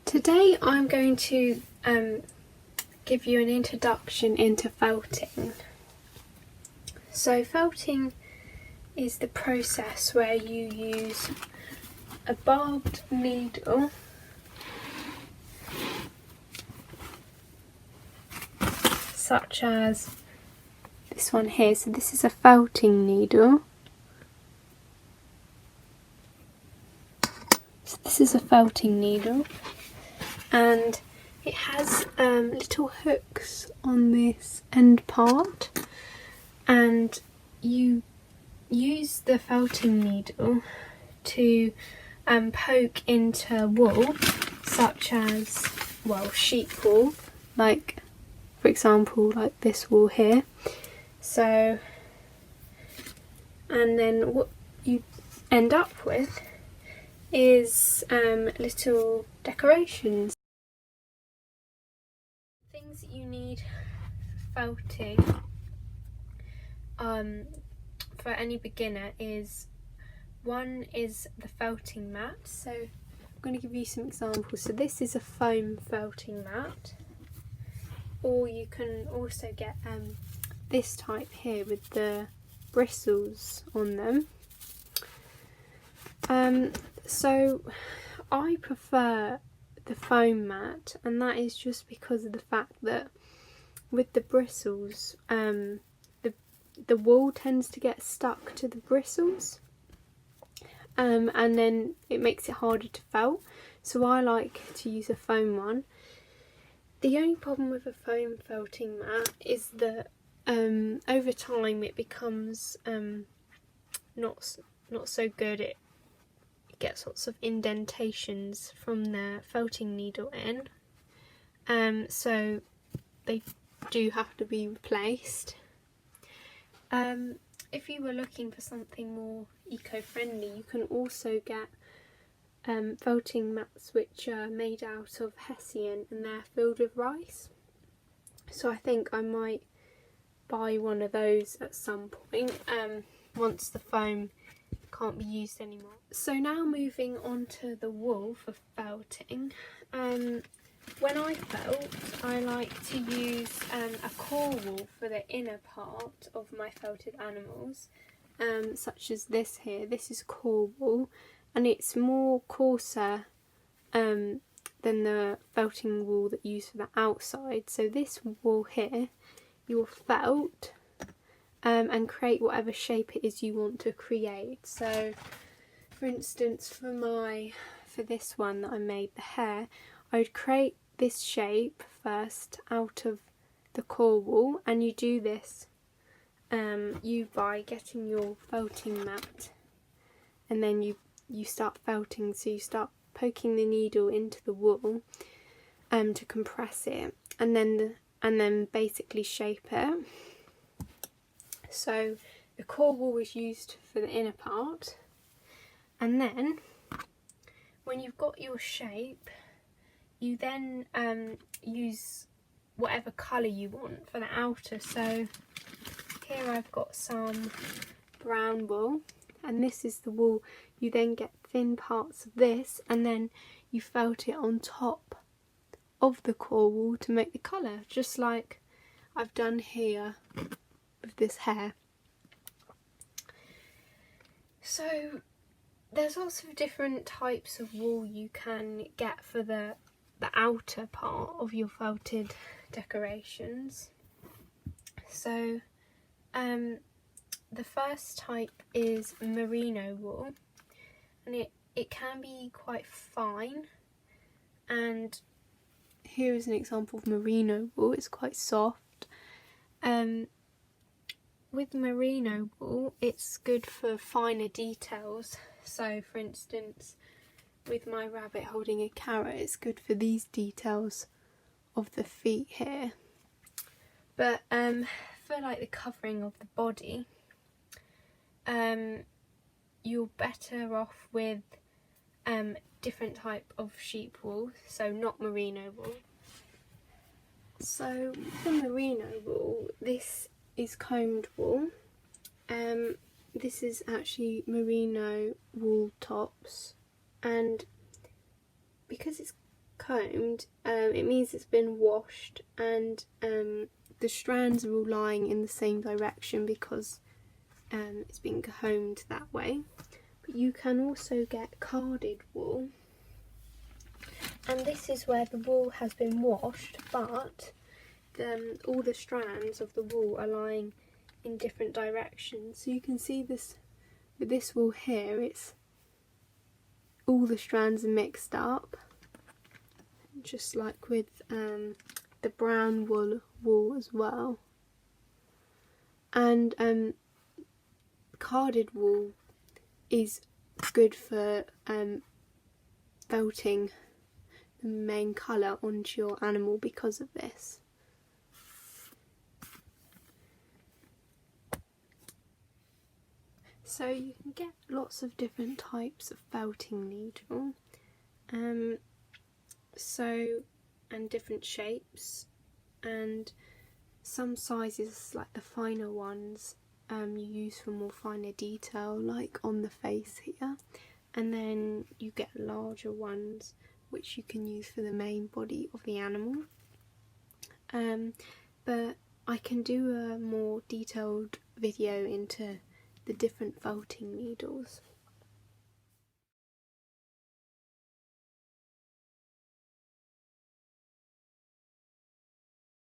Today I'm going to give you an introduction into felting. So felting is the process where you use a barbed needle such as this one here. So this is a felting needle. So this is a felting needle, and it has little hooks on this end part, and you use the felting needle to poke into wool, such as, well, sheep wool, like for example like this wool here. So, and then what you end up with is little decorations. Things that you need felting for any beginner is, one is the felting mat. So I'm going to give you some examples. So this is a foam felting mat, or you can also get this type here with the bristles on them. So I prefer the foam mat, and that is just because of the fact that with the bristles, the wool tends to get stuck to the bristles, and then it makes it harder to felt. So I like to use a foam one. The only problem with a foam felting mat is that over time it becomes not so good. It gets lots of indentations from the felting needle in, so they do have to be replaced. If you were looking for something more eco-friendly, you can also get felting mats which are made out of hessian, and they're filled with rice. So I think I might buy one of those at some point once the foam can't be used anymore. So now moving on to the wool for felting. When I felt, I like to use a core wool for the inner part of my felted animals, such as this here. This is core wool, and it's more coarser than the felting wool that you use for the outside. So this wool here, you will felt and create whatever shape it is you want to create. So for instance, for this one that I made, the hair, I would create this shape first out of the core wool, and you do this by getting your felting mat, and then you start felting. So you start poking the needle into the wool to compress it, and then basically shape it. So the core wool was used for the inner part, and then when you've got your shape, you then use whatever colour you want for the outer. So here I've got some brown wool, and this is the wool. You then get thin parts of this, and then you felt it on top of the core wool to make the colour, just like I've done here with this hair. So there's also different types of wool you can get for the outer part of your felted decorations. So the first type is merino wool, and it can be quite fine, and here is an example of merino wool. It's quite soft. With merino wool, it's good for finer details. So for instance, with my rabbit holding a carrot, it's good for these details of the feet here. But for like the covering of the body, you're better off with different type of sheep wool, so not merino wool. So with the merino wool, this is combed wool. This is actually merino wool tops, and because it's combed, it means it's been washed, and the strands are all lying in the same direction because it's been combed that way. But you can also get carded wool, and this is where the wool has been washed, but all the strands of the wool are lying in different directions. So you can see this with this wool here, it's all the strands are mixed up, just like with the brown wool as well. And carded wool is good for felting the main colour onto your animal because of this. So you can get lots of different types of felting needle, and different shapes, and some sizes, like the finer ones, you use for more finer detail, like on the face here, and then you get larger ones which you can use for the main body of the animal. But I can do a more detailed video into the different felting needles.